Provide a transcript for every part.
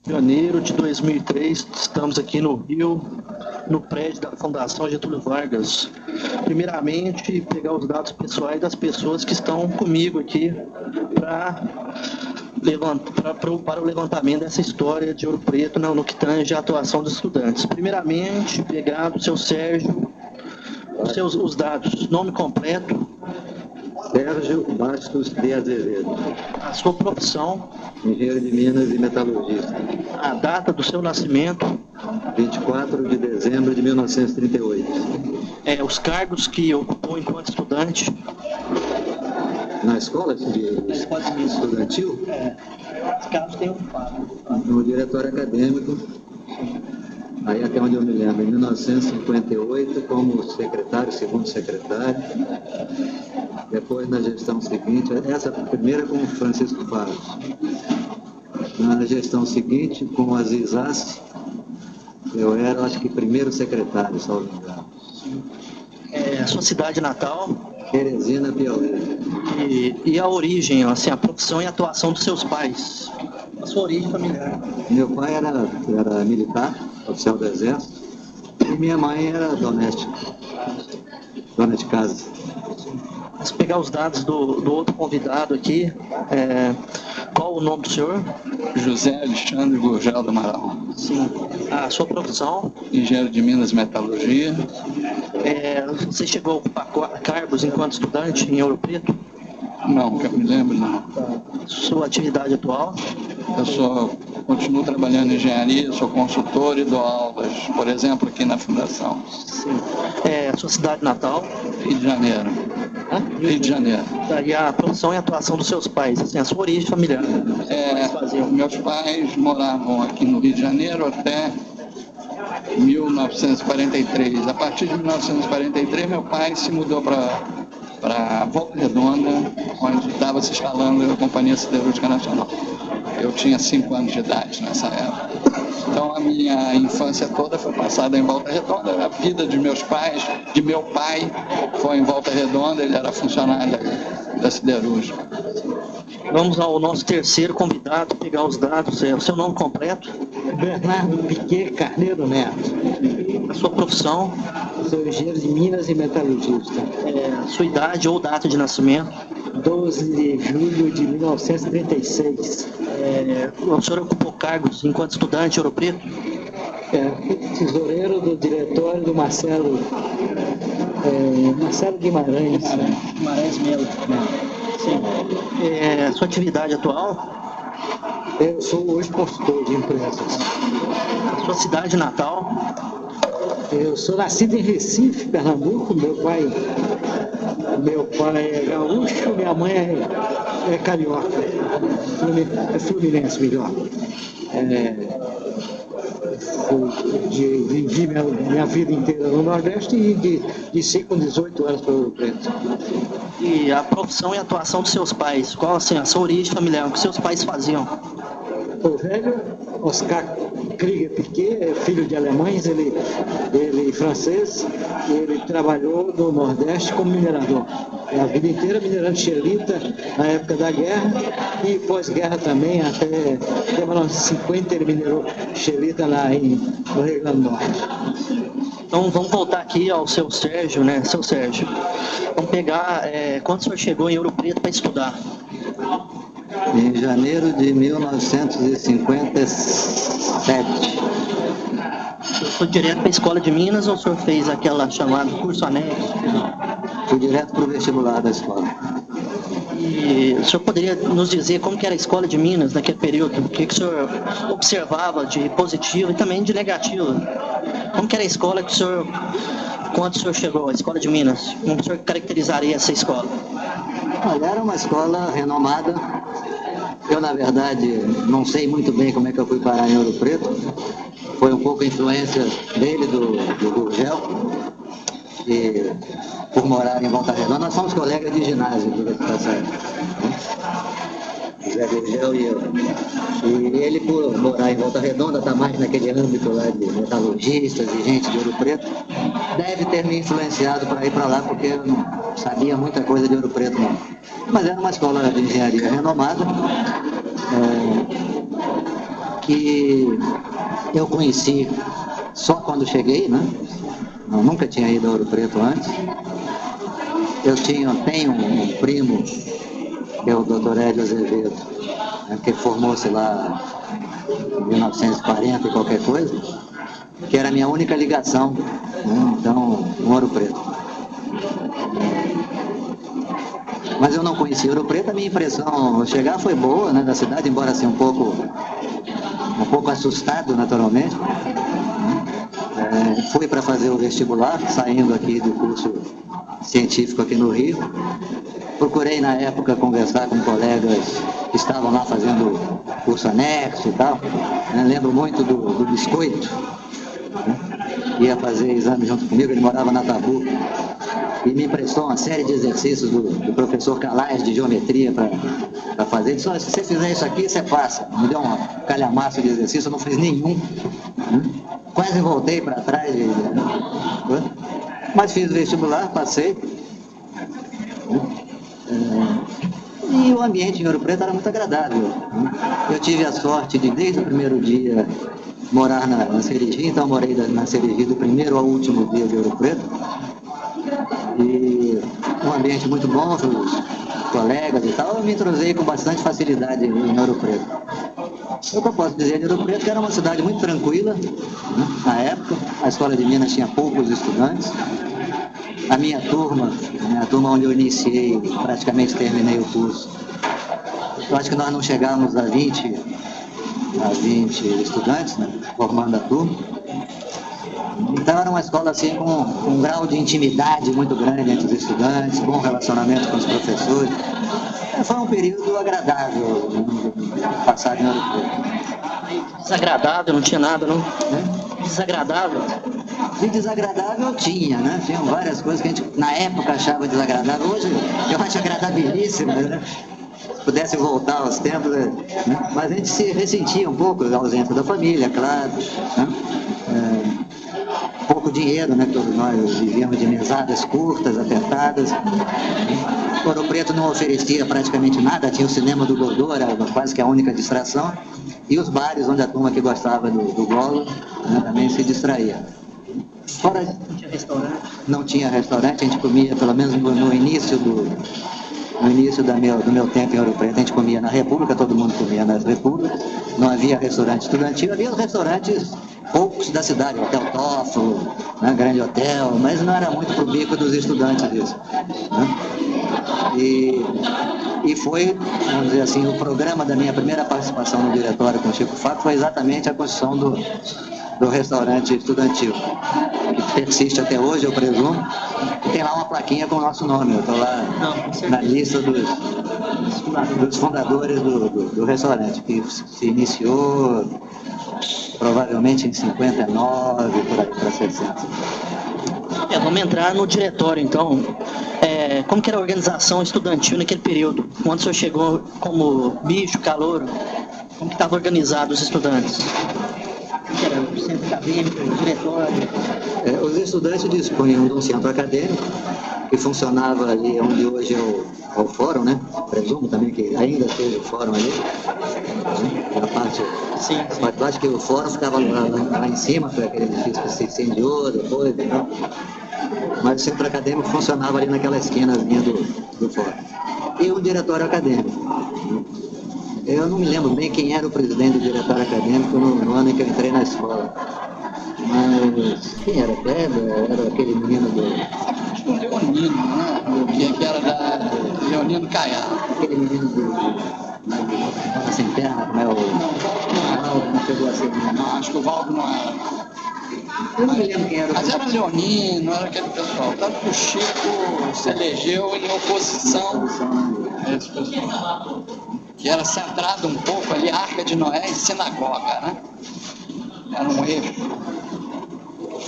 Janeiro de 2003, estamos aqui no Rio, no prédio da Fundação Getúlio Vargas. Primeiramente, pegar os dados pessoais das pessoas que estão comigo aqui para o levantamento dessa história de Ouro Preto no que tange a atuação dos estudantes. Primeiramente, pegar do seu Sérgio os dados, nome completo. Sérgio Bastos de Azevedo. A sua profissão. Engenheiro de Minas e metalurgista. A data do seu nascimento. 24 de dezembro de 1938. Os cargos que ocupou enquanto estudante. Na escola estudantil? Os cargos têm ocupado. No diretório acadêmico. Aí até onde eu me lembro, em 1958, como secretário, segundo secretário. Depois, na gestão seguinte, essa primeira com o Francisco Faros. Na gestão seguinte, com o Aziz Assi, eu era, acho que, primeiro secretário, se não me engano. A sua cidade natal? Teresina, Piauí. E a origem, assim, a profissão e a atuação dos seus pais? A sua origem familiar? Meu pai era militar, oficial do Exército, e minha mãe era doméstica, dona de casa. Vamos pegar os dados do outro convidado aqui. Qual o nome do senhor? José Alexandre Gurgel do Amaral. Sim. A sua profissão? Engenheiro de Minas e Metalurgia. Você chegou a ocupar cargos enquanto estudante em Ouro Preto? Não, que eu me lembro, não. Sua atividade atual? Continuo trabalhando em engenharia, sou consultor e dou aulas, por exemplo, aqui na Fundação. Sim. A sua cidade natal? Rio de Janeiro. Rio de Janeiro. E a profissão e a atuação dos seus pais, assim, a sua origem familiar? Meus pais moravam aqui no Rio de Janeiro até 1943. A partir de 1943, meu pai se mudou para Volta Redonda, onde estava se instalando a Companhia Siderúrgica Nacional. Eu tinha 5 anos de idade nessa época. Então a minha infância toda foi passada em Volta Redonda. A vida de meus pais, de meu pai, foi em Volta Redonda, ele era funcionário da siderúrgica. Vamos ao nosso terceiro convidado, pegar os dados. O seu nome completo? Bernardo Piquet Carneiro Neto. A sua profissão? Sou engenheiro de Minas e metalurgista. Sua idade ou data de nascimento? 12 de julho de 1936. O senhor ocupou cargos enquanto estudante em Ouro Preto? Tesoureiro do diretório do Marcelo Guimarães. Guimarães Melo. Sim. Sua atividade atual? Eu sou hoje consultor de empresas. A sua cidade natal? Eu sou nascido em Recife, Pernambuco. Meu pai é gaúcho, minha mãe é carioca. É fluminense, melhor. Vivi minha vida inteira no Nordeste e desci com 18 anos para o Ouro Preto. E a profissão e a atuação dos seus pais? Qual assim, a sua origem familiar? O que seus pais faziam? O velho, Oscar Krieger Piquet, é filho de alemães, ele francês, ele trabalhou no Nordeste como minerador. A vida inteira minerando xelita na época da guerra e pós-guerra também, até 1950 ele minerou xelita lá no Rio Grande do Norte. Então vamos voltar aqui ao seu Sérgio, né? Seu Sérgio, vamos pegar quando o senhor chegou em Ouro Preto para estudar? Em janeiro de 1957. O senhor foi direto para a Escola de Minas ou o senhor fez aquela chamada curso anexo? Fui direto para o vestibular da escola. E o senhor poderia nos dizer como que era a Escola de Minas naquele período? O que o senhor observava de positivo e também de negativo? Como que era a escola que o senhor, quando o senhor chegou, a Escola de Minas? Como o senhor caracterizaria essa escola? Olha, era uma escola renomada. Eu, na verdade, não sei muito bem como é que eu fui parar em Ouro Preto. Foi um pouco a influência dele, do Gurgel, e por morar em Volta Redonda. Nós somos colegas de ginásio, por esse passagem. Zé Gurgel e eu. E ele, por morar em Volta Redonda, está mais naquele âmbito lá de metalurgistas e gente de Ouro Preto, deve ter me influenciado para ir para lá, porque eu não sabia muita coisa de Ouro Preto, não. Mas era uma escola de engenharia renomada, que eu conheci só quando cheguei, né? Eu nunca tinha ido a Ouro Preto antes. Eu tenho um primo, que é o Dr. Hélio Azevedo, né, que formou-se lá em 1940 e qualquer coisa, que era a minha única ligação, né, então, em Ouro Preto. Mas eu não conhecia Ouro Preto, a minha impressão ao chegar foi boa, né, da cidade, embora assim um pouco assustado naturalmente. Fui para fazer o vestibular, saindo aqui do curso científico aqui no Rio. Procurei na época conversar com colegas que estavam lá fazendo curso anexo e tal. Lembro muito do Biscoito, né? Ia fazer exame junto comigo, ele morava na Tabu. E me emprestou uma série de exercícios do professor Calais de geometria para fazer. Ele disse: se você fizer isso aqui, você passa. Me deu um calhamaço de exercício, eu não fiz nenhum. Quase voltei para trás. Mas fiz o vestibular, passei. E o ambiente em Ouro Preto era muito agradável. Eu tive a sorte de, desde o primeiro dia, morar na Serigi, então morei na Serigi do primeiro ao último dia de Ouro Preto. E um ambiente muito bom, os colegas e tal, eu me entrosei com bastante facilidade em Ouro Preto. O que eu posso dizer de Ouro Preto, que era uma cidade muito tranquila, né? Na época, a Escola de Minas tinha poucos estudantes. A minha turma onde eu iniciei, praticamente terminei o curso, eu acho que nós não chegamos a 20 estudantes, né? Formando a turma. Então era uma escola assim com um grau de intimidade muito grande entre os estudantes, bom relacionamento com os professores. Foi um período agradável, passado em Ouro Preto. Desagradável, não tinha nada, não? Desagradável? De desagradável tinha, né? Tinham várias coisas que a gente na época achava desagradável. Hoje eu acho agradabilíssimo, né? Se pudesse voltar aos tempos, né? Mas a gente se ressentia um pouco da ausência da família, claro, né? Pouco dinheiro, né? Todos nós vivíamos de mesadas curtas, apertadas. Ouro Preto não oferecia praticamente nada, tinha o cinema do Godot, era quase que a única distração, e os bares onde a turma que gostava do golo, né, também se distraía. Fora, Não tinha restaurante? Não tinha restaurante, a gente comia, pelo menos no início do meu tempo em Ouro Preto, a gente comia na República, todo mundo comia nas Repúblicas, não havia restaurante estudantil, havia os restaurantes poucos da cidade, Hotel Toffolo, né, Grande Hotel, mas não era muito pro bico dos estudantes isso, né? E foi, vamos dizer assim, o programa da minha primeira participação no diretório com o Chico Fato foi exatamente a construção do restaurante estudantil, que persiste até hoje, eu presumo, e tem lá uma plaquinha com o nosso nome. Eu estou lá na lista dos fundadores do restaurante, que se iniciou provavelmente em 59, por aí para 60. Vamos entrar no diretório, então. Como que era a organização estudantil naquele período? Quando o senhor chegou como bicho, calouro, como que estava organizado os estudantes? Que era o centro acadêmico, o diretório? Os estudantes dispunham de um centro acadêmico que funcionava ali onde hoje é o fórum, né? Presumo também que ainda seja o fórum ali. A parte, sim. Eu acho que o fórum ficava lá em cima, foi aquele edifício que se incendiou depois e tal. Mas o centro acadêmico funcionava ali naquela esquinazinha do fórum. E o diretório acadêmico. Eu não me lembro bem quem era o presidente do diretório acadêmico no ano em que eu entrei na escola. Mas quem era? Era aquele menino do... O Leonino, né? Que era da Leonino Caiado. Aquele menino do Sem Perna, como é o... Não chegou a ser... Não, acho que o Valdo não era. Eu não me lembro quem era. Mas era Leonino, era aquele pessoal. Tanto que o Chico se elegeu em oposição a esse pessoal. Que era centrado um pouco ali, Arca de Noé e sinagoga, né? Era um eixo.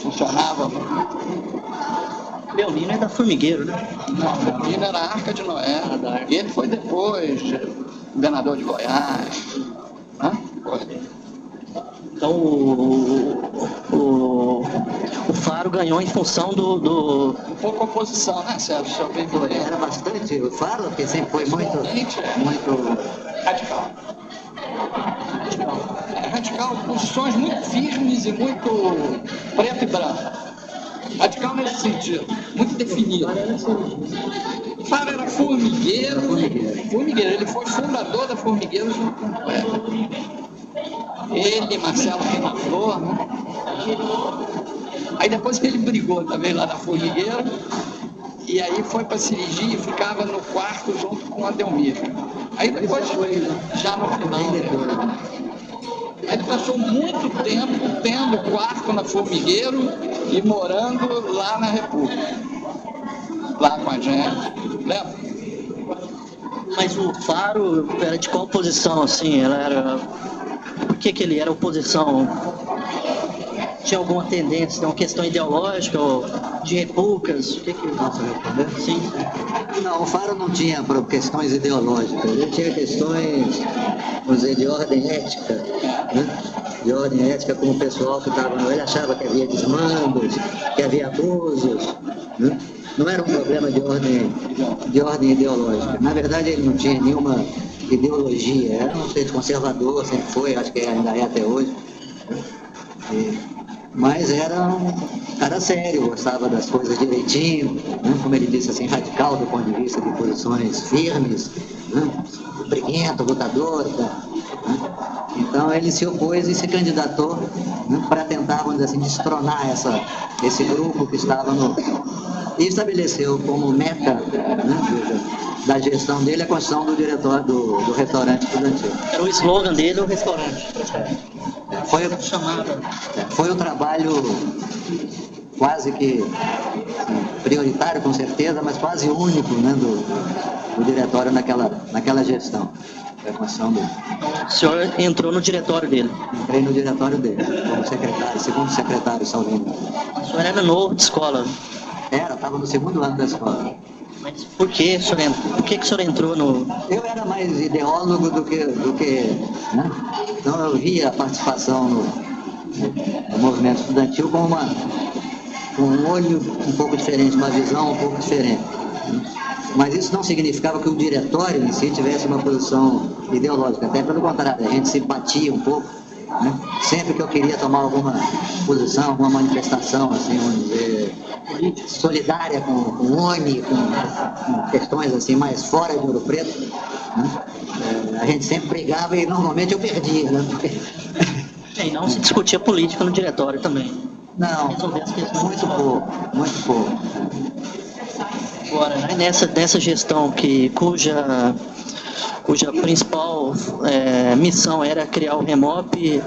Funcionava. Leonino é da Formigueiro, né? Não, Leonino era a Arca de Noé. E ele foi depois governador de Goiás. Né? Então o Faro ganhou em função do... Um pouco oposição, né, Sérgio? Se eu bem me lembro. Era bastante o Faro, porque sempre foi muito radical. radical, posições muito firmes e muito preto e branco. Radical nesse sentido, muito definido. O Faro era formigueiro, ele foi fundador da Formigueiro junto com o Cleber. Ele, Marcelo Renaflor, né? Aí depois que ele brigou também lá na Formigueiro, e aí foi para Sirigi e ficava no quarto junto com a Delmira. Aí depois, já no final, aí ele passou muito tempo tendo quarto na Formigueiro e morando lá na República. Lá com a gente. Lembra? Mas o Faro era de qual posição, assim? Ela era... Por que ele era oposição? Tinha alguma tendência, uma questão ideológica ou de repúblicas? O que que... Posso responder? Sim. Não, o Faro não tinha questões ideológicas, ele tinha questões, vamos dizer, de ordem ética, né? De ordem ética com o pessoal que estava, ele achava que havia desmandos, que havia abusos, né? Não era um problema de ordem ideológica. Na verdade, ele não tinha nenhuma ideologia, era um sujeito conservador, sempre foi, acho que ainda é até hoje, né? Mas era um cara sério, gostava das coisas direitinho, né? Como ele disse, assim, radical do ponto de vista de posições firmes, né? Briguento, lutador, né? Então ele se opôs e se candidatou, né, para tentar, vamos dizer assim, destronar esse grupo que estava e estabeleceu como meta, né, da gestão dele a construção do diretório do restaurante estudantil. Era o slogan dele, o restaurante. Foi um trabalho quase que prioritário, com certeza, mas quase único, né, do diretório naquela gestão. A construção dele. O senhor entrou no diretório dele? Entrei no diretório dele, como secretário, segundo secretário, Salvino. O senhor era novo de escola? Estava no segundo ano da escola. Mas por que o senhor entrou no... Eu era mais ideólogo do que né? Então eu via a participação no movimento estudantil com um olho um pouco diferente, uma visão um pouco diferente. Mas isso não significava que o diretório em si tivesse uma posição ideológica, até pelo contrário, a gente se batia um pouco, né? Sempre que eu queria tomar alguma posição, alguma manifestação, assim, vamos dizer, solidária com o ONI, com questões assim mais fora de Ouro Preto, né? A gente sempre brigava e normalmente eu perdia, né? E não se discutia política no diretório também? Não, muito pouco. Agora, né, nessa gestão cuja principal missão era criar o REMOP,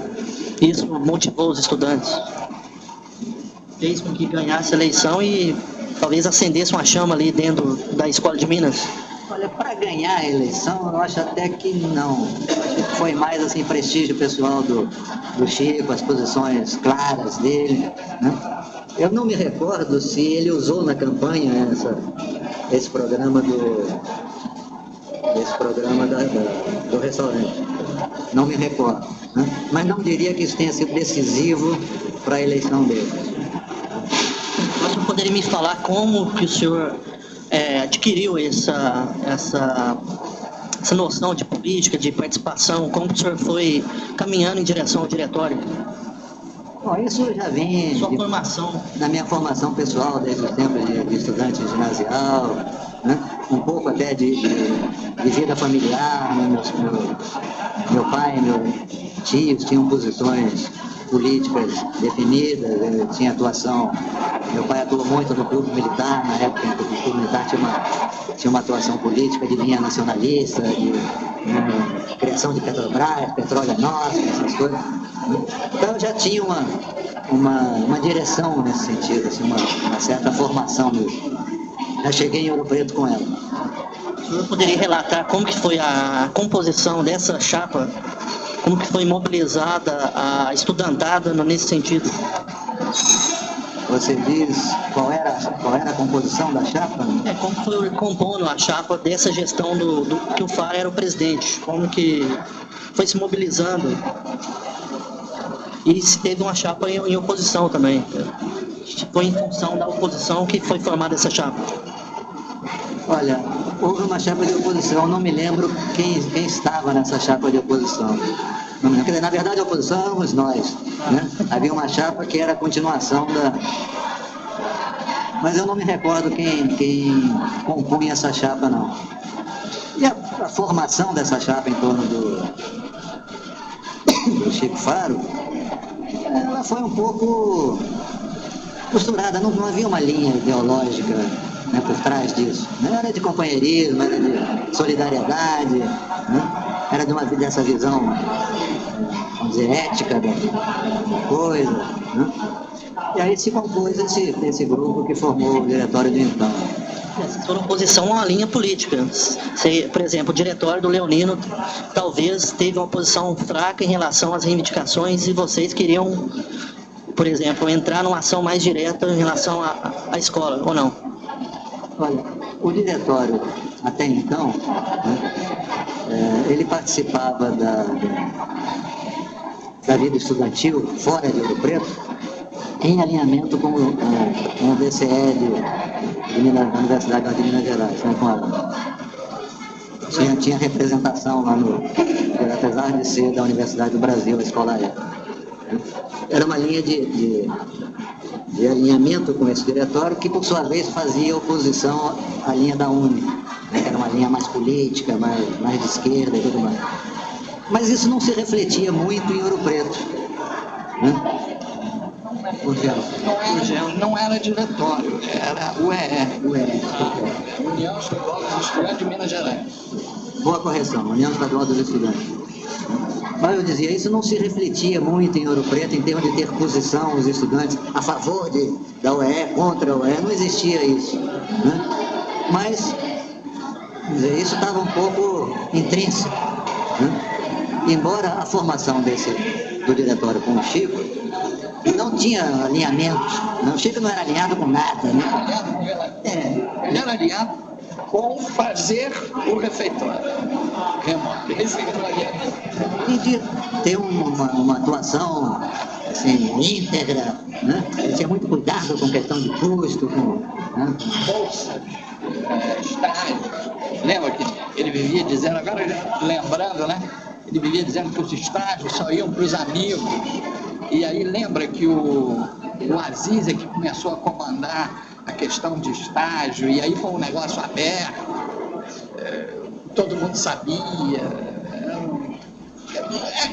isso motivou os estudantes, fez com que ganhasse a eleição e talvez acendesse uma chama ali dentro da Escola de Minas? Olha, para ganhar a eleição, eu acho até que não. Acho que foi mais assim, prestígio pessoal do Chico, as posições claras dele, né? Eu não me recordo se ele usou na campanha esse programa do restaurante. Não me recordo, né? Mas não diria que isso tenha sido decisivo para a eleição dele. Mas você poderia me falar como que o senhor adquiriu essa noção de política, de participação, como que o senhor foi caminhando em direção ao diretório? Bom, isso já vem na minha formação pessoal, desde os tempos de estudante ginasial, né? Um pouco até de vida familiar, né? Meu pai e meus tios tinham posições políticas definidas, tinha atuação. Meu pai atuou muito no clube militar, na época em que o clube militar tinha uma atuação política de linha nacionalista, de criação de Petrobras, petróleo nosso, essas coisas. Então eu já tinha uma direção nesse sentido, assim, uma certa formação mesmo. Já cheguei em Ouro Preto com ela. O senhor poderia relatar como que foi a composição dessa chapa? Como que foi mobilizada a estudantada nesse sentido? Você diz qual era a composição da chapa? Como foi compondo a chapa dessa gestão do que o Faro era o presidente? Como que foi se mobilizando? E se teve uma chapa em oposição também? Foi em função da oposição que foi formada essa chapa? Olha, houve uma chapa de oposição, não me lembro quem estava nessa chapa de oposição. Não me lembro. Quer dizer, na verdade, a oposição éramos nós. Né? Havia uma chapa que era a continuação da... Mas eu não me recordo quem compunha essa chapa, não. E a formação dessa chapa em torno do Chico Faro, ela foi um pouco costurada, não havia uma linha ideológica, né, por trás disso. Né? Era de companheirismo, era de solidariedade, né? Era dessa visão, vamos dizer, ética da coisa. Né? E aí se compôs esse grupo que formou o diretório de então. Vocês foram oposição a uma linha política. Por exemplo, o diretório do Leonino talvez teve uma posição fraca em relação às reivindicações e vocês queriam, por exemplo, entrar numa ação mais direta em relação à escola, ou não? Olha, o diretório, até então, né, ele participava da vida estudantil fora de Ouro Preto, em alinhamento com o DCE da Universidade de Minas Gerais, né, tinha representação lá apesar de ser da Universidade do Brasil, a escola era uma linha de alinhamento com esse diretório, que por sua vez fazia oposição à linha da UNE, né, que era uma linha mais política, mais de esquerda e tudo mais. Mas isso não se refletia muito em Ouro Preto. Né? Não era diretório, era UEE. União Estadual dos Estudantes de Minas Gerais. Boa correção, União Estadual dos Estudantes. Mas eu dizia, isso não se refletia muito em Ouro Preto em termos de ter posição os estudantes a favor da UEE, contra a UEE, não existia isso. Né? Mas isso estava um pouco intrínseco. Né? Embora a formação do diretório com o Chico não tinha alinhamentos. O Chico não era alinhado com nada. Né? Ele era alinhado com fazer o refeitório. E de ter uma atuação assim, íntegra, né? Ele tinha muito cuidado com questão de custo, né? Bolsa, estágio. Lembra que ele vivia dizendo, agora lembrando, né? Ele vivia dizendo que os estágios só iam para os amigos. E aí lembra que o Aziz é que começou a comandar a questão de estágio, e aí foi um negócio aberto, todo mundo sabia.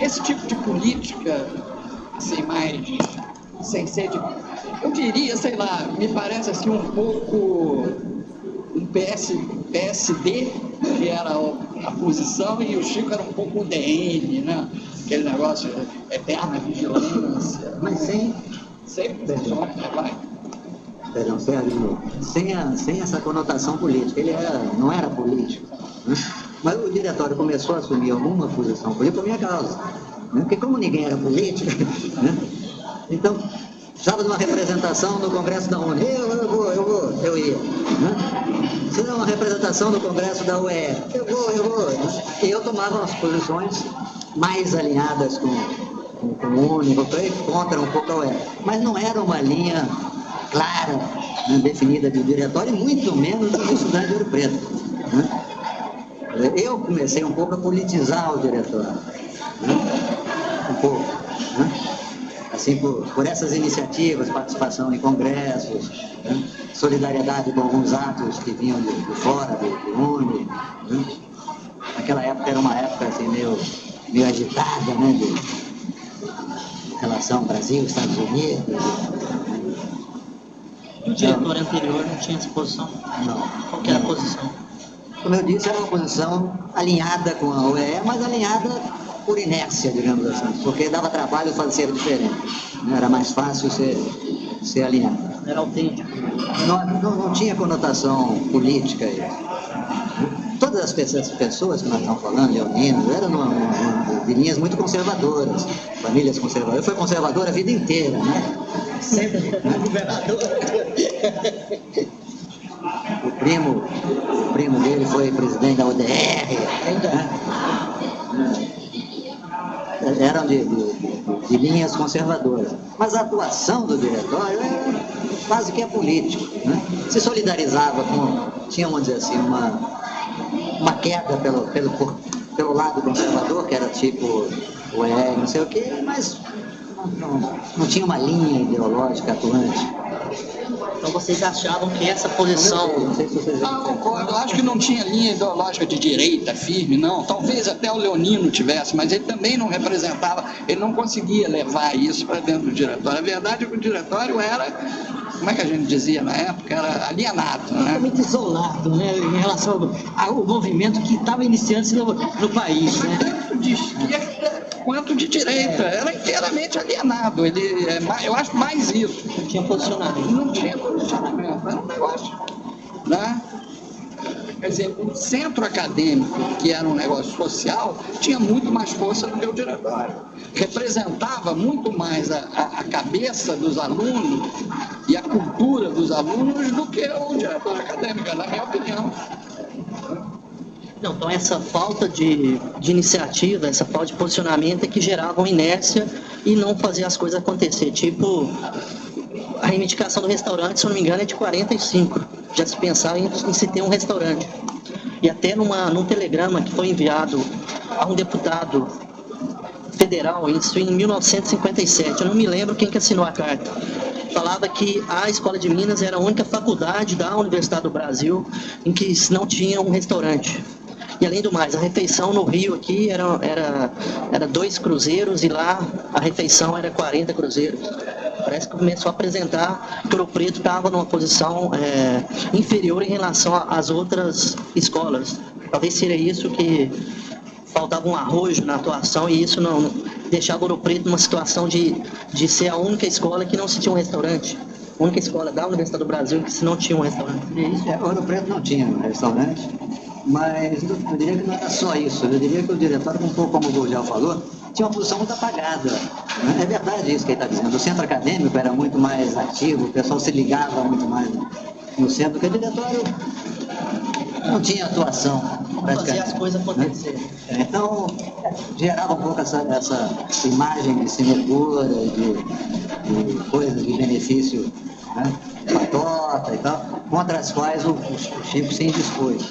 Esse tipo de política, assim, mais sem ser de... Eu diria, sei lá, me parece assim um pouco um PSD, que era a posição, e o Chico era um pouco o DN, né? Aquele negócio, eterna vigilância. Mas sem Perdão, Sérgio, sem essa conotação política. Ele não era político. Né? Mas o diretório começou a assumir alguma posição política por minha causa. Né? Porque como ninguém era político, né? Então, precisava de uma representação no Congresso da UNE. Eu ia. Né? Precisa de uma representação no Congresso da UE. Eu vou. E eu tomava as posições mais alinhadas com o UNE, contra um pouco a UE. Mas não era uma linha clara, né, definida de diretório, e muito menos dos estudantes de Ouro Preto. Né? Eu comecei um pouco a politizar o diretório. Né? Um pouco. Né? Assim, por essas iniciativas, participação em congressos, né? Solidariedade com alguns atos que vinham de fora do UNE. Né? Naquela época era uma época assim, meio agitada, né? De relação Brasil, Estados Unidos. O diretor anterior não tinha essa posição? Não. Qual que era a posição? Como eu disse, era uma posição alinhada com a UE, mas alinhada por inércia, digamos assim, porque dava trabalho fazer diferente. Era mais fácil ser alinhado. Era autêntico. Não tinha conotação política aí. Todas as pessoas que nós estamos falando, leoninos, eram de linhas muito conservadoras, famílias conservadoras. Eu fui conservador a vida inteira, né? Sempre governador. O primo dele foi presidente da UDR. Né? Eram de linhas conservadoras. Mas a atuação do diretório era quase que político. Né? Se solidarizava com, tinha, vamos dizer assim, uma queda pelo lado conservador, que era tipo o não sei o quê, mas não tinha uma linha ideológica atuante. Então vocês achavam que essa posição... Não sei se vocês Não, concordo. Eu acho que não tinha linha ideológica de direita firme, não. Talvez até o Leonino tivesse, mas ele também não representava, ele não conseguia levar isso para dentro do diretório. A verdade é que o diretório era, como é que a gente dizia na época, era alienado, né? Totalmente isolado, né, em relação ao movimento que estava iniciando-se no país, né? Tanto de esquerda quanto de direita. Era inteiramente alienado. Eu acho mais isso. Não tinha posicionamento. Não tinha posicionamento. Era um negócio, né? Quer dizer, o centro acadêmico, que era um negócio social, tinha muito mais força do que o diretório. Representava muito mais a cabeça dos alunos e a cultura dos alunos do que o diretório acadêmico, na minha opinião. Não, então essa falta de iniciativa, essa falta de posicionamento é que gerava uma inércia e não fazia as coisas acontecer. Tipo, a reivindicação do restaurante, se eu não me engano, é de 45. Já se pensava em se ter um restaurante. E até num telegrama que foi enviado a um deputado federal, isso em 1957, eu não me lembro quem que assinou a carta. Falava que a Escola de Minas era a única faculdade da Universidade do Brasil em que não tinha um restaurante. E além do mais, a refeição no Rio aqui era 2 cruzeiros e lá a refeição era 40 cruzeiros. Parece que começou a apresentar que Ouro Preto estava numa posição inferior em relação às outras escolas. Talvez seria isso que faltava um arrojo na atuação e isso não deixava Ouro Preto numa situação de ser a única escola que não se tinha um restaurante. A única escola da Universidade do Brasil que se não tinha um restaurante. Ouro Preto não tinha um restaurante, mas eu diria que não era só isso. Eu diria que o diretório, um pouco como o Gurgel falou, tinha uma posição muito apagada. É verdade isso que ele está dizendo. O centro acadêmico era muito mais ativo, o pessoal se ligava muito mais no centro, porque o diretório não tinha atuação. Fazer as coisas acontecerem. Então, gerava um pouco essa imagem de sinecura, de coisas de benefício, né, patota e tal, contra as quais o Chico se indispôs.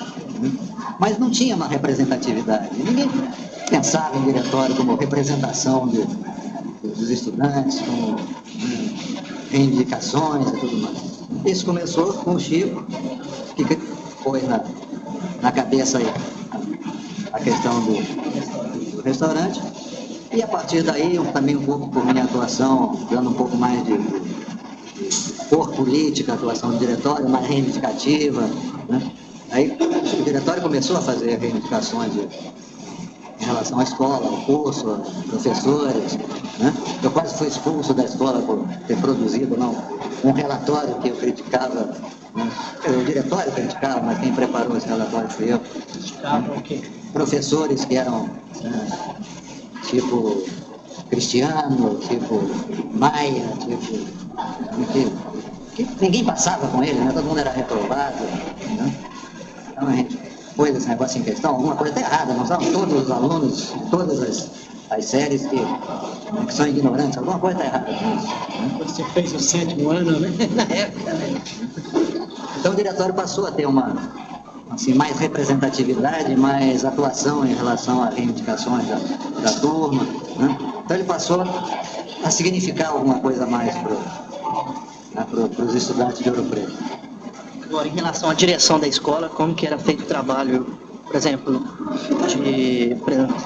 Né? Mas não tinha uma representatividade. Ninguém pensava em diretório como representação dos estudantes, como reivindicações e tudo mais. Isso começou com o Chico, que pôs na cabeça aí a questão do restaurante, e a partir daí, também um pouco por minha atuação, dando um pouco mais de cor política, atuação do diretório, mais reivindicativa, né? Aí o diretório começou a fazer reivindicações em relação à escola, ao curso, aos professores, né? Eu quase fui expulso da escola por ter produzido um relatório que eu criticava, né? O diretório criticava, mas quem preparou esse relatório foi eu. Criticava o quê? Professores que eram, né, tipo Cristiano, tipo Maia, que ninguém passava com ele, né? Todo mundo era reprovado, né? Então a gente pôs esse negócio em questão, alguma coisa está errada, nós somos todos os alunos de todas as séries que são ignorantes, alguma coisa está errada com isso. Né? Você fez o 7º ano, né? Na época, né? Então o diretório passou a ter mais representatividade, mais atuação em relação às reivindicações da turma, né? Então ele passou a significar alguma coisa a mais para os estudantes de Ouro Preto. Agora, em relação à direção da escola, como que era feito o trabalho, por exemplo,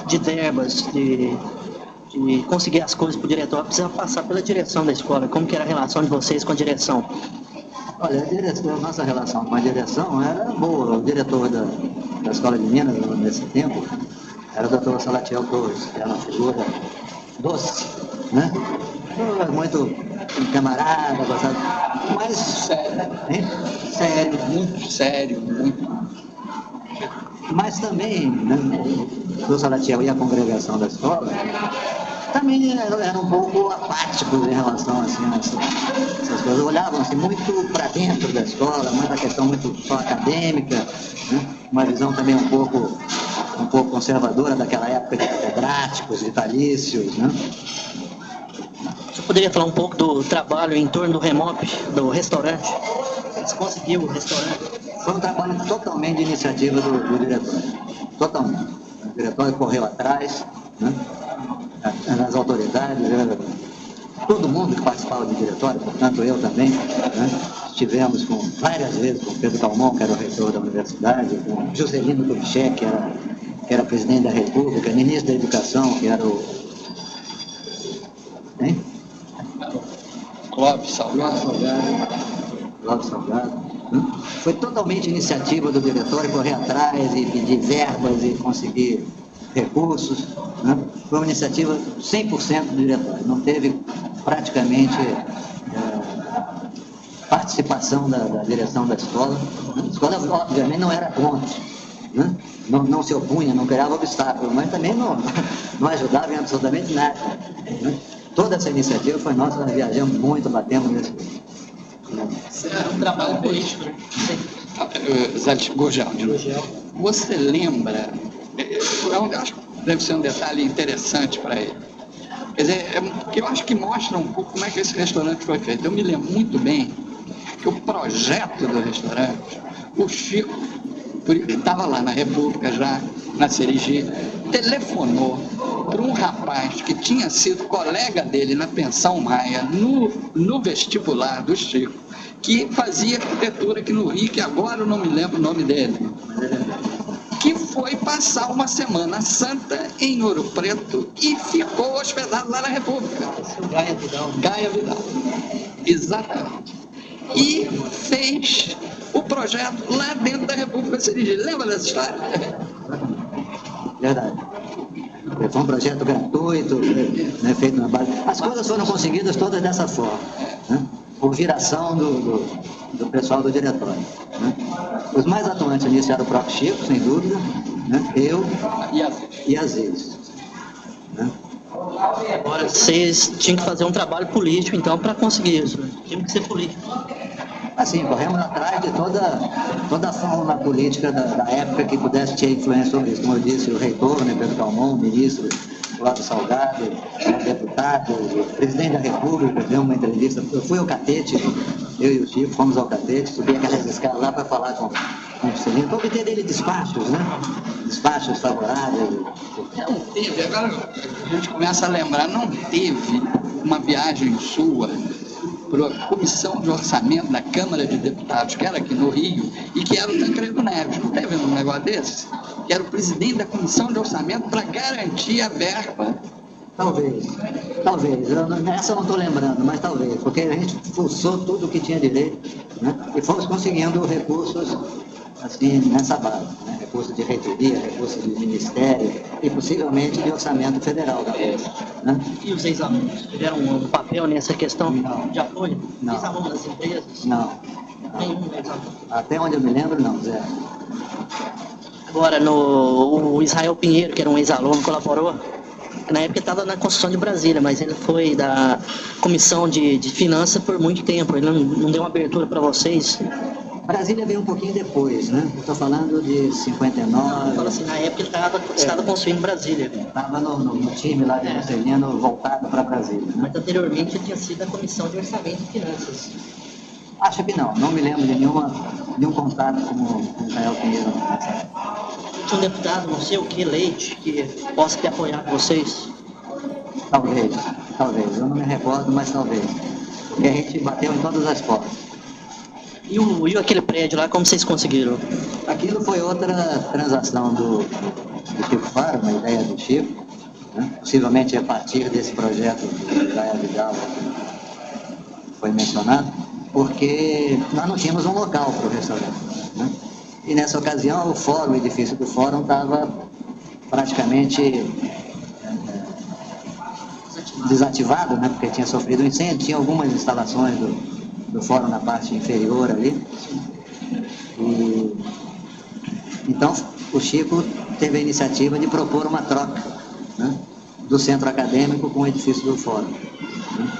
de verbas, de conseguir as coisas para o diretor, precisava passar pela direção da escola. Como que era a relação de vocês com a direção? Olha, a nossa relação com a direção era boa. O diretor da Escola de Minas, nesse tempo, era o Dr. Salatiel Torres, que era uma figura doce, né? Muito camarada, gostado, mas sério, Muito sério, muito. Mas também, né, o Salatiel e a congregação da escola também eram um pouco apáticos em relação assim, a essas coisas. Olhavam assim, muito para dentro da escola, muita questão muito só acadêmica, né? Uma visão também um pouco conservadora daquela época de catedráticos, vitalícios, né? Você poderia falar um pouco do trabalho em torno do Remop, do restaurante? Você conseguiu o restaurante? Foi um trabalho totalmente de iniciativa do diretor, totalmente. O diretório correu atrás, né? As autoridades, todo mundo que participava do diretório, portanto eu também, né? Estivemos várias vezes com Pedro Calmon, que era o reitor da universidade, com Juscelino Kubitschek, que era presidente da República, ministro da Educação, que era o... Hein? Clóvis Salgado. Clóvis Salgado. Foi totalmente iniciativa do diretório correr atrás e pedir verbas e conseguir recursos, né? Foi uma iniciativa 100% do diretório, não teve praticamente participação da direção da escola. A escola, obviamente, não era contra, né? Não se opunha, não criava obstáculos, mas também não ajudava em absolutamente nada, né? Toda essa iniciativa foi nossa, nós viajamos muito, batemos nesse... É um trabalho político, né? Zé Gurgel, você lembra, eu acho que deve ser um detalhe interessante para ele, quer dizer, que eu acho que mostra um pouco como é que esse restaurante foi feito. Eu me lembro muito bem que o projeto do restaurante, o Chico, ele estava lá na República já, na Serigi, telefonou para um rapaz que tinha sido colega dele na Pensão Maia, no vestibular do Chico, que fazia arquitetura aqui no Rio, que agora eu não me lembro o nome dele, que foi passar uma Semana Santa em Ouro Preto e ficou hospedado lá na República. Gaia Vidal. Gaia Vidal, exatamente. E fez o projeto lá dentro da República Serigi. Lembra dessa história? Verdade. Foi um projeto gratuito, né, feito na base. As coisas foram conseguidas todas dessa forma, né? Por viração do pessoal do diretório, né? Os mais atuantes nisso eram o próprio Chico, sem dúvida, né? Eu e Aziz. Né? Agora, vocês tinham que fazer um trabalho político, então, para conseguir isso. Tinha que ser político. Assim, corremos atrás de toda a forma política da época que pudesse ter influência sobre isso. Como eu disse, o reitor, né, Pedro Calmon, o ministro Clóvis Salgado, o deputado, o presidente da República, deu uma entrevista. Eu fui ao Catete, eu e o Chico fomos ao Catete, subi aquelas escadas lá para falar com o Juscelino, para obter dele despachos, né? Despachos favoráveis. Não teve, agora a gente começa a lembrar, não teve uma viagem sua para a Comissão de Orçamento da Câmara de Deputados, que era aqui no Rio, e que era o Tancredo Neves. Não teve um negócio desse? Que era o presidente da Comissão de Orçamento para garantir a verba. Talvez. Essa eu não estou lembrando, mas talvez, porque a gente forçou tudo o que tinha direito, né? E fomos conseguindo recursos assim, nessa base, né? Recursos de reitoria, recursos de ministério e possivelmente de orçamento federal da coisa, né? E os ex-alunos tiveram um papel nessa questão de apoio? Não. Ex-alunos das empresas? Não. Nenhum ex-aluno. Até onde eu me lembro, não, Zé. Agora, o Israel Pinheiro, que era um ex-aluno, colaborou. Na época ele estava na construção de Brasília, mas ele foi da comissão de finanças por muito tempo. Ele não deu uma abertura para vocês. Brasília veio um pouquinho depois, né? Eu estou falando de 59. Fala assim, na época ele estava construindo Brasília. Estava no time lá de Juscelino voltado para Brasília, né? Mas anteriormente ele tinha sido da comissão de orçamento e finanças. Acho que não me lembro de nenhum contato com o Israel Pinheiro. Tinha um deputado, não sei o que, Leite, que possa ter apoiado vocês? Talvez, eu não me recordo, mas talvez. Porque a gente bateu em todas as portas. E aquele prédio lá, como vocês conseguiram? Aquilo foi outra transação do Chico Faro, uma ideia do Chico, né? Possivelmente a partir desse projeto do Gaia Vidal que foi mencionado, porque nós não tínhamos um local para o restaurante, né? E nessa ocasião o edifício do fórum estava praticamente desativado, né? Porque tinha sofrido um incêndio, tinha algumas instalações do fórum na parte inferior ali. E então o Chico teve a iniciativa de propor uma troca, né, do centro acadêmico com o edifício do fórum, né?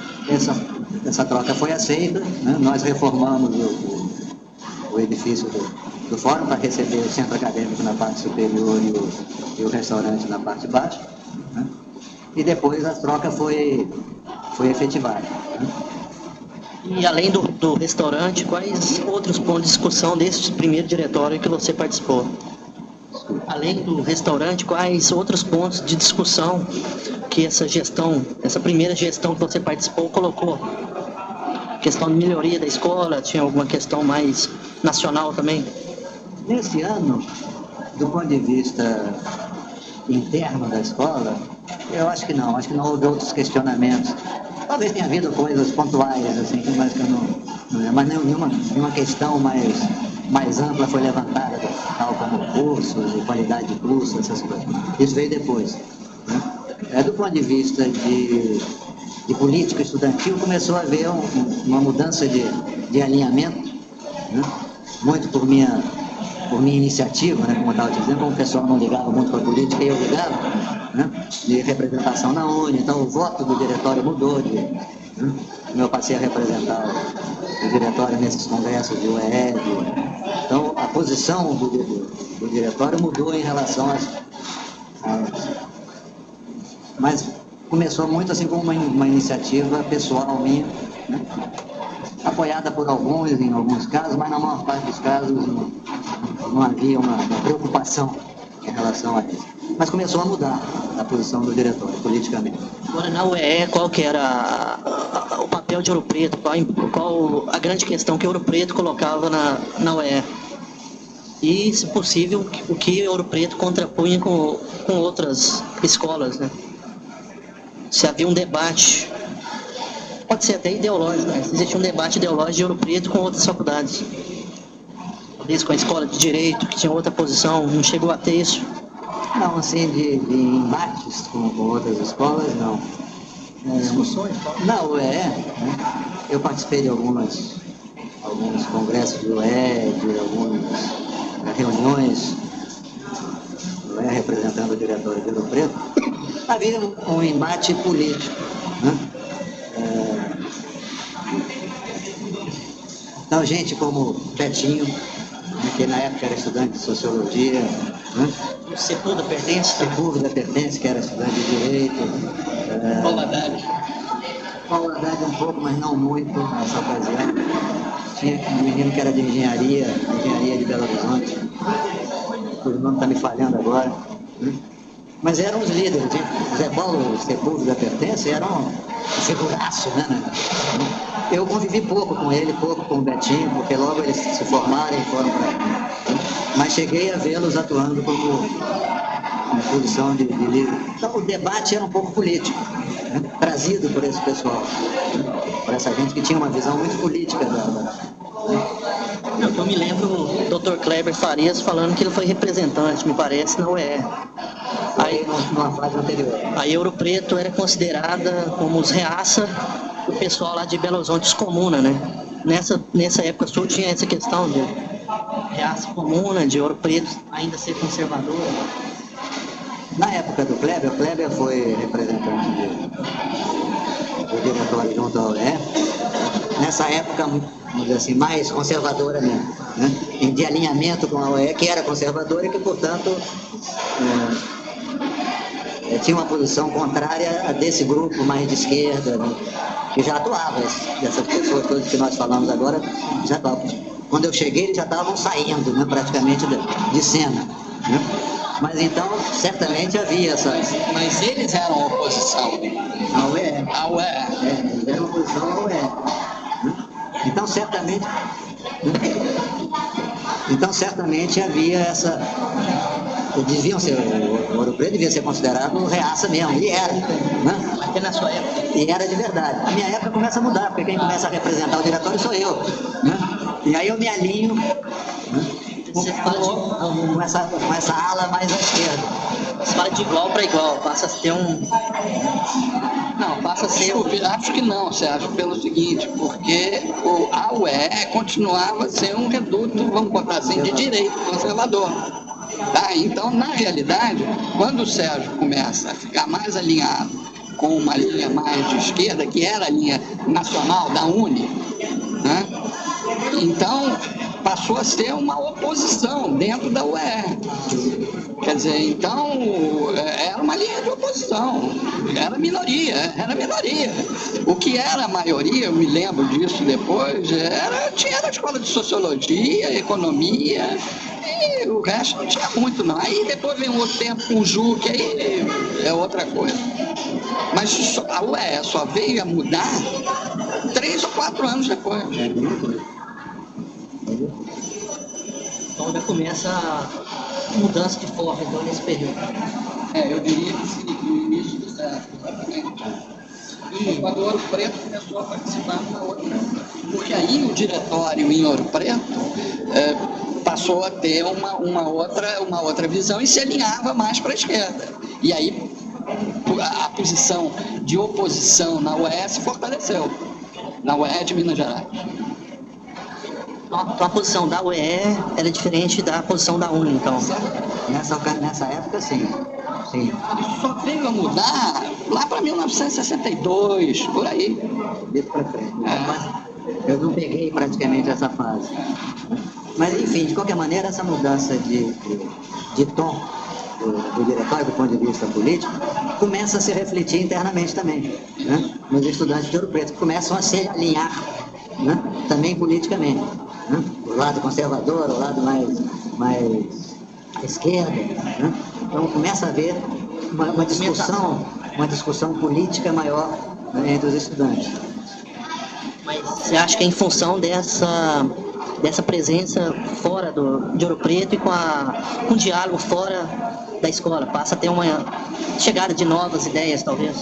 Essa troca foi aceita, né? Nós reformamos o edifício do fórum para receber o centro acadêmico na parte superior e o restaurante na parte de baixo, né? E depois a troca foi efetivada, né? E além do restaurante, quais outros pontos de discussão desse primeiro diretório que você participou? Além do restaurante, quais outros pontos de discussão que essa gestão, essa primeira gestão que você participou, colocou? Questão de melhoria da escola, tinha alguma questão mais nacional também? Nesse ano, do ponto de vista interno da escola, eu acho que não houve outros questionamentos. Talvez tenha havido coisas pontuais, assim, mas que eu não, mas nenhuma questão mais ampla foi levantada, tal como cursos e qualidade de curso, essas coisas. Isso veio depois, né? Do ponto de vista de política estudantil, começou a haver uma mudança de alinhamento, né? Muito por minha iniciativa, né? Como eu estava dizendo, como o pessoal não ligava muito para a política e eu ligava, né? De representação na UNE, então o voto do diretório mudou, né? Eu passei a representar o diretório nesses congressos de UED, então a posição do diretório mudou em relação às mas começou muito assim como uma iniciativa pessoal minha, né? Apoiada por alguns em alguns casos, mas na maior parte dos casos não havia uma preocupação em relação a isso. Mas começou a mudar a posição do diretório, politicamente. Agora, na UE, qual que era o papel de Ouro Preto? Qual a grande questão que Ouro Preto colocava na UE? E, se possível, o que Ouro Preto contrapunha com outras escolas, né? Se havia um debate, pode ser até ideológico, né? Se existia um debate ideológico de Ouro Preto com outras faculdades. Talvez com a escola de Direito, que tinha outra posição, não chegou a ter isso? Não, assim, de embates com outras escolas, não. Discussões? Na UE, né? Eu participei de alguns congressos de UE, de algumas reuniões, UE representando o diretório de Ouro Preto. Havia um embate político, né? Então, gente como Betinho, que na época era estudante de Sociologia, né? O Sepúlveda pertence? Sepúlveda pertence, que era estudante de Direito. Paulo Haddad um pouco, mas não muito nessa ocasião. Tinha um menino que era de Engenharia de Belo Horizonte. O nome está me falhando agora, né? Mas eram os líderes, hein? Zé Paulo Sepúlveda pertence, era um figuraço, né? Eu convivi pouco com ele, pouco com o Betinho, porque logo eles se formaram e foram para... Mas cheguei a vê-los atuando como em posição de líder. Então o debate era um pouco político, né? Trazido por esse pessoal, né? Por essa gente que tinha uma visão muito política Eu me lembro do Dr. Kleber Farias falando que ele foi representante, me parece, na UE. Aí numa fase anterior. Aí Ouro Preto era considerada como os reaça, o pessoal lá de Belo Horizonte, os comuna, né? Nessa época sua tinha essa questão de reaça comuna, de Ouro Preto ainda ser conservador. Na época do Kleber, o Kleber foi representante do diretório junto ao UE. Nessa época, vamos dizer assim, mais conservadora mesmo, né? De alinhamento com a UE, que era conservadora e que, portanto, tinha uma posição contrária a desse grupo mais de esquerda, né? Que já atuava, dessas pessoas todas que nós falamos agora, já estavam. Quando eu cheguei, eles já estavam saindo, né, praticamente de cena, né? Mas então, certamente havia essas... Mas eles eram oposição. A UE. A UE. Eles eram oposição à UE. Né? Então, certamente havia essa... O Ouro Preto devia ser considerado reaça mesmo, e era, né? Até na sua época. E era de verdade. A minha época começa a mudar, porque quem começa a representar o diretório sou eu, né? E aí eu me alinho, né? Você fala com essa ala mais à esquerda. Você fala de igual para igual, passa a ter um... Não, passa a ser... Acho que não, Sérgio, pelo seguinte, porque a UE continuava a ser um reduto, vamos botar assim, de direito conservador. Tá? Então, na realidade, quando o Sérgio começa a ficar mais alinhado com uma linha mais de esquerda, que era a linha nacional da UNE, né? Então passou a ser uma oposição dentro da UE. Quer dizer, então era uma linha de oposição, era minoria. O que era a maioria, eu me lembro disso depois, tinha a escola de sociologia, economia, Aí o resto não tinha muito, não. Aí depois vem um outro tempo com o Ju, que aí é outra coisa. Mas a UEE só veio a mudar 3 ou 4 anos depois. Então já começa a mudança de forma, então, nesse período. Eu diria que sim, no início do século. E quando o Ouro Preto começou a participar numa outra. Porque aí o diretório em Ouro Preto passou a ter uma outra visão e se alinhava mais para a esquerda. E aí a posição de oposição na UEE se fortaleceu, na UEE de Minas Gerais. Então a posição da UEE era diferente da posição da UNE, então. Nessa época, sim. Isso só veio a mudar lá para 1962, por aí. Dito para frente. Eu não peguei praticamente essa fase. Mas, enfim, de qualquer maneira, essa mudança de tom do diretório, do ponto de vista político, começa a se refletir internamente também, né? Nos estudantes de Ouro Preto, que começam a se alinhar, né? Também politicamente, né? O lado conservador, o lado mais à esquerda, né? Então começa a haver uma discussão política maior, né, entre os estudantes. Mas você acha que é em função dessa presença fora de Ouro Preto e com o diálogo fora da escola, passa a ter uma chegada de novas ideias, talvez?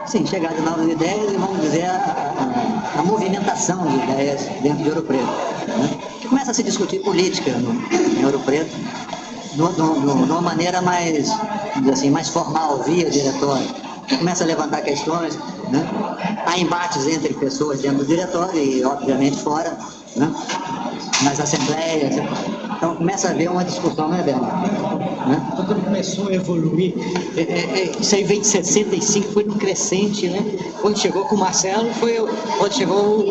Sim, chegada de novas ideias e, vamos dizer, a movimentação de ideias dentro de Ouro Preto, né? Que começa a se discutir política em Ouro Preto, de uma maneira mais, assim, mais formal, via diretório. Começa a levantar questões, né? Há embates entre pessoas dentro do diretório e, obviamente, fora, né? Nas assembleias. Então começa a haver uma discussão mais velha, né? Quando começou a evoluir, isso aí vem de 65, foi num crescente, né? Quando chegou com o Marcelo, foi quando chegou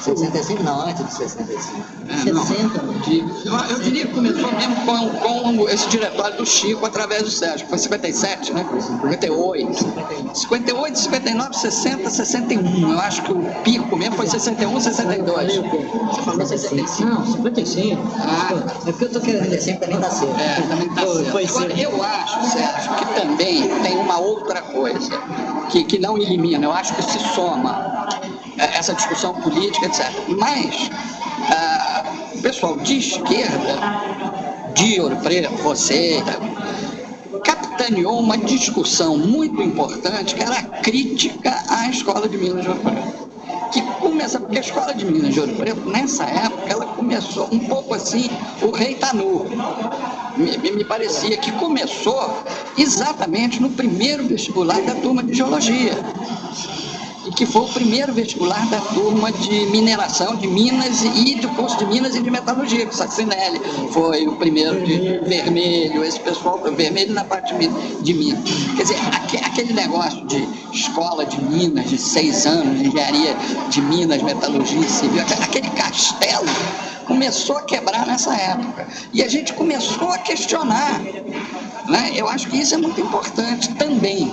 65 não, antes de 65. 60? Eu diria que começou mesmo com esse diretório do Chico através do Sérgio, que foi 57, né? 58. 58, 59, 60, 61. Eu acho que o pico mesmo foi 61, 62. Você falou 65? Não, 55. É porque eu estou querendo dizer, sempre também dá certo. Também está certo. Agora, eu acho, Sérgio, que também tem uma outra coisa que não elimina, eu acho que se soma essa discussão política, etc. Mas o pessoal de esquerda, de Ouro Preto, você, capitaneou uma discussão muito importante, que era a crítica à Escola de Minas de Ouro Preto. Que começa, porque a Escola de Minas de Ouro Preto, nessa época, ela começou um pouco assim, o rei tá nu. Me parecia que começou exatamente no primeiro vestibular da turma de Geologia. E que foi o primeiro vestibular da turma de mineração, de Minas e do curso de Minas e de Metalurgia, que o Saxinelli foi o primeiro de Vermelho, esse pessoal foi Vermelho na parte de Minas. Quer dizer, aquele negócio de escola de Minas, de 6 anos, de engenharia de Minas, metalurgia civil, aquele castelo começou a quebrar nessa época. E a gente começou a questionar, né? Eu acho que isso é muito importante também.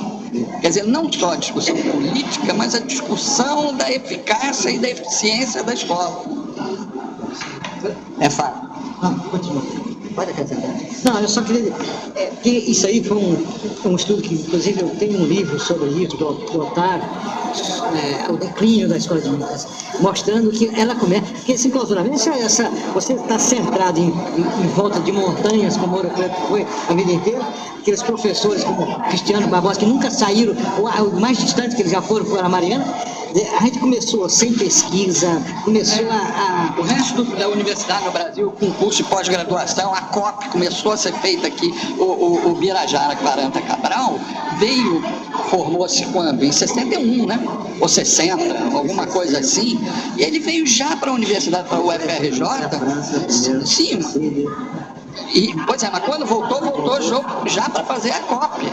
Quer dizer, não só a discussão política, mas a discussão da eficácia e da eficiência da escola. É fato. Continua. Pode acrescentar. Não, eu só queria dizer, que isso aí foi um estudo que, inclusive, eu tenho um livro sobre isso, do Otávio, o declínio da Escola de Minas, mostrando que ela começa, que esse enclausuramento, você está centrado em volta de montanhas, como Ouro Preto foi a vida inteira, aqueles professores como Cristiano Barbosa, que nunca saíram, o mais distante que eles já foram a Mariana. A gente começou sem pesquisa, começou O resto da universidade no Brasil, com curso de pós-graduação, a COP começou a ser feita aqui, o Birajara Quaranta Cabral formou-se quando? Em 61, né? Ou 60, alguma coisa assim. E ele veio já para a universidade, para o UFRJ. Sim. Pois é, mas quando voltou já para fazer a COP.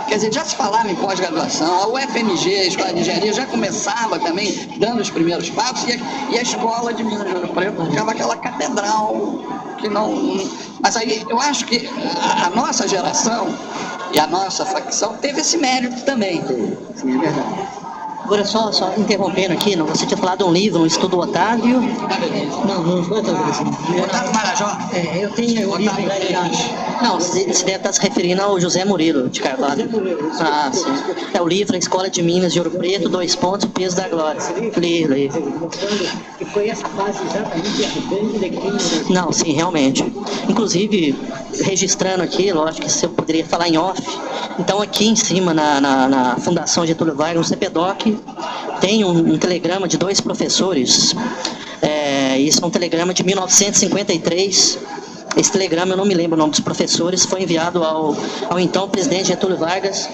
Quer dizer, já se falava em pós-graduação, a UFMG, a Escola de Engenharia, já começava também dando os primeiros passos, e a Escola de Minas de Ouro Preto ficava aquela catedral que não... Mas aí eu acho que a nossa geração e a nossa facção teve esse mérito também. Sim, é verdade. Agora, só interrompendo aqui, você tinha falado de um livro, Um Estudo Otávio. Não foi talvez assim. Otávio Marajó. Eu tenho o livro lá em casa. Não, você deve estar se referindo ao José Murilo de Carvalho. José Murilo, isso. Ah, sim. É o livro A Escola de Minas de Ouro Preto, 2 pontos, o peso da glória. Li. Mostrando que foi essa fase exatamente esse grande declínio. Não, sim, realmente. Inclusive, registrando aqui, lógico que você poderia falar em off. Então, aqui em cima, na Fundação Getúlio Vargas, no CPDOC, tem um telegrama de 2 professores. Isso é um telegrama de 1953. Esse telegrama, eu não me lembro o nome dos professores, foi enviado ao então presidente Getúlio Vargas,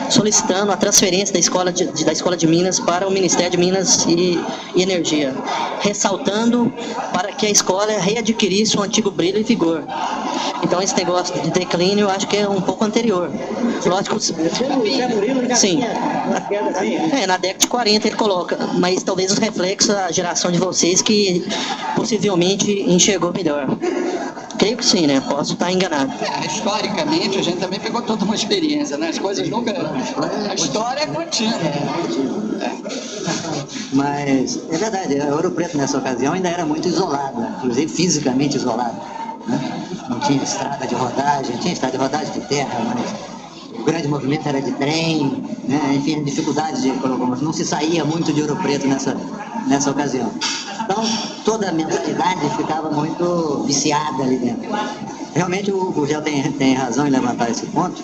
solicitando a transferência da Escola de Minas para o Ministério de Minas e Energia, ressaltando para que a escola readquirisse um antigo brilho e vigor. Então, esse negócio de declínio, eu acho que é um pouco anterior. Lógico, sim. Na década de 40 ele coloca, mas talvez os reflexos da geração de vocês que possivelmente enxergou melhor. Creio que sim, né? Posso estar enganado. Historicamente, a gente também pegou toda uma experiência, né? As coisas nunca... A história é contínua. Mas é verdade, a Ouro Preto nessa ocasião ainda era muito isolada, inclusive fisicamente isolada, né? Não tinha estrada de rodagem, tinha estrada de rodagem de terra, mas o grande movimento era de trem, né? Enfim, dificuldades de locomoção, não se saía muito de Ouro Preto nessa ocasião. Então, toda a mentalidade ficava muito viciada ali dentro. Realmente o Gurgel tem razão em levantar esse ponto,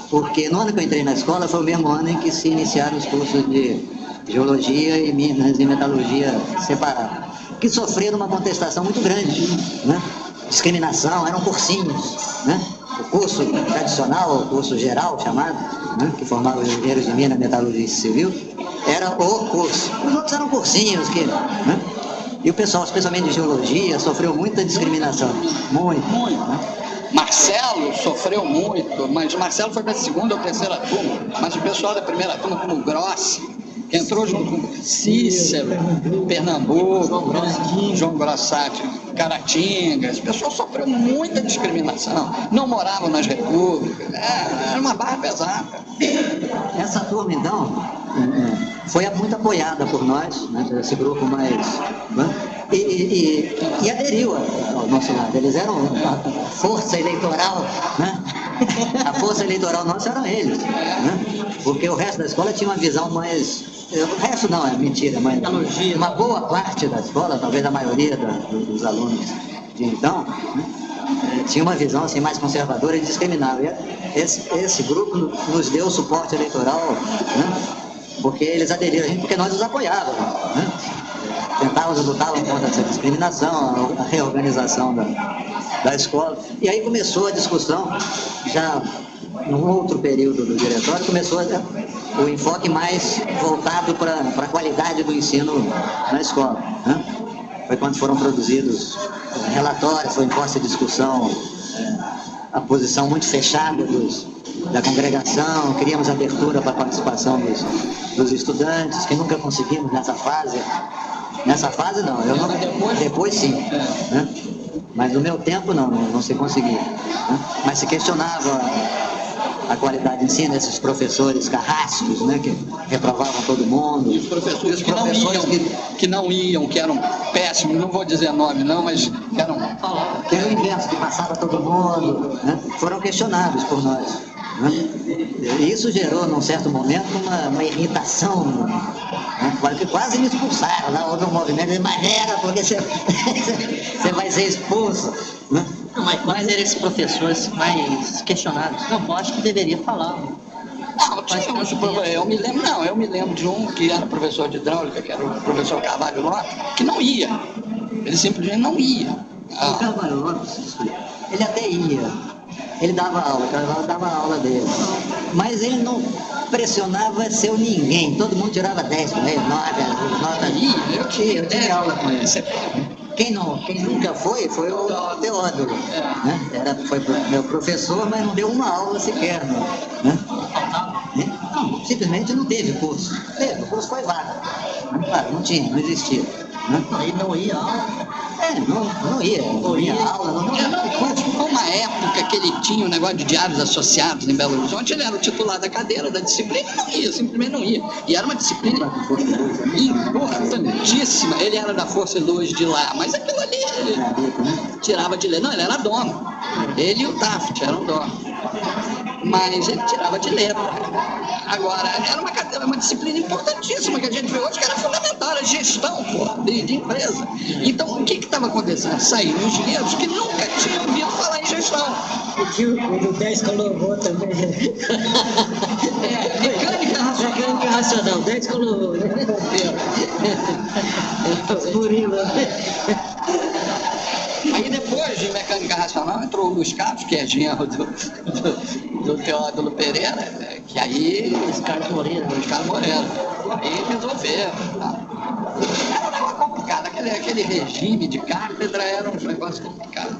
porque no ano que eu entrei na escola foi o mesmo ano em que se iniciaram os cursos de Geologia e Minas e Metalurgia separados, que sofreram uma contestação muito grande, né? Discriminação, eram cursinhos, né? O curso tradicional, o curso geral chamado, né? Que formava os engenheiros de Minas, Metalurgia Civil, era o curso. Os outros eram cursinhos, né? E o pessoal, especialmente de Geologia, sofreu muita discriminação, muito. Né? Marcelo sofreu muito, mas Marcelo foi para a 2ª ou 3ª turma, mas o pessoal da 1ª turma, como Grossi, que entrou junto com Cícero, Pernambuco, João Grossati, Caratinga, esse pessoal sofreu muita discriminação, não moravam nas repúblicas, era uma barra pesada. Essa turma, então, foi muito apoiada por nós, né, esse grupo mais... Né, e aderiu ao nosso lado. Eles eram a força eleitoral, né? A força eleitoral nossa eram eles, né? Porque o resto da escola tinha uma visão mais... O resto não, é mentira, mas uma boa parte da escola, talvez a maioria dos alunos de então, né, tinha uma visão assim, mais conservadora e discriminável. Esse grupo nos deu suporte eleitoral, né, porque eles aderiram a gente, porque nós os apoiávamos, né? Lutavam contra essa discriminação, a reorganização da escola. E aí começou a discussão, já num outro período do diretório, começou o enfoque mais voltado para a qualidade do ensino na escola, né? Foi quando foram produzidos relatórios, foi imposta a discussão, a posição muito fechada da congregação, queríamos abertura para a participação dos estudantes, que nunca conseguimos nessa fase. Nessa fase não, depois sim, né? Mas no meu tempo não se conseguia, né? Mas se questionava a qualidade de ensino, esses professores carrascos, né, que reprovavam todo mundo. E os professores que não iam, que eram péssimos, não vou dizer nome não, mas que eram... Que era o inverso, que passava todo mundo, né, foram questionados por nós. Né? E isso gerou, num certo momento, uma irritação, né, que quase me expulsaram. Lá houve um movimento de maneira, porque você vai ser expulso. Né? Não, mas quais eram esses professores mais questionados? Não, acho que deveria falar. Eu me lembro de um que era professor de hidráulica, que era o professor Carvalho Lopes, que não ia. Ele simplesmente não ia. O Carvalho Lopes, ele até ia. Ele dava aula, o Carvalho dava aula dele. Mas ele não pressionava seu ninguém. Todo mundo tirava 10 com ele, 9. Eu tinha aula com ele. Quem nunca foi o Teódoro, né? Foi meu professor, mas não deu uma aula sequer, né? Não, simplesmente não teve curso. O curso foi vago. Claro, não existia. Né? Aí não ia aula. Não ia aula, Foi uma época que ele tinha um negócio de diários associados em Belo Horizonte, ele era o titular da cadeira, da disciplina, e não ia, simplesmente não ia. E era uma disciplina importantíssima. Ele era da Força e Luz de lá, mas aquilo ali ele tirava de letra. Não, ele era dono. Ele e o Taft eram donos. Mas ele tirava de letra. Agora, era uma cadeira, uma disciplina importantíssima que a gente vê hoje, que era fundamental, era gestão de empresa. Então, o que estava acontecendo? Saíram engenheiros que nunca tinham ouvido falar em gestão. O do 10 colocou também. Mecânica racional, 10 colocou, né? Murilo. Aí depois de mecânica racional entrou o Luiz Carlos, que é genro do Teódulo Pereira, que aí... Luiz Carlos Moreira. Aí resolveram. Tá? Era um negócio complicado, aquele regime de cátedra era um negócio complicado.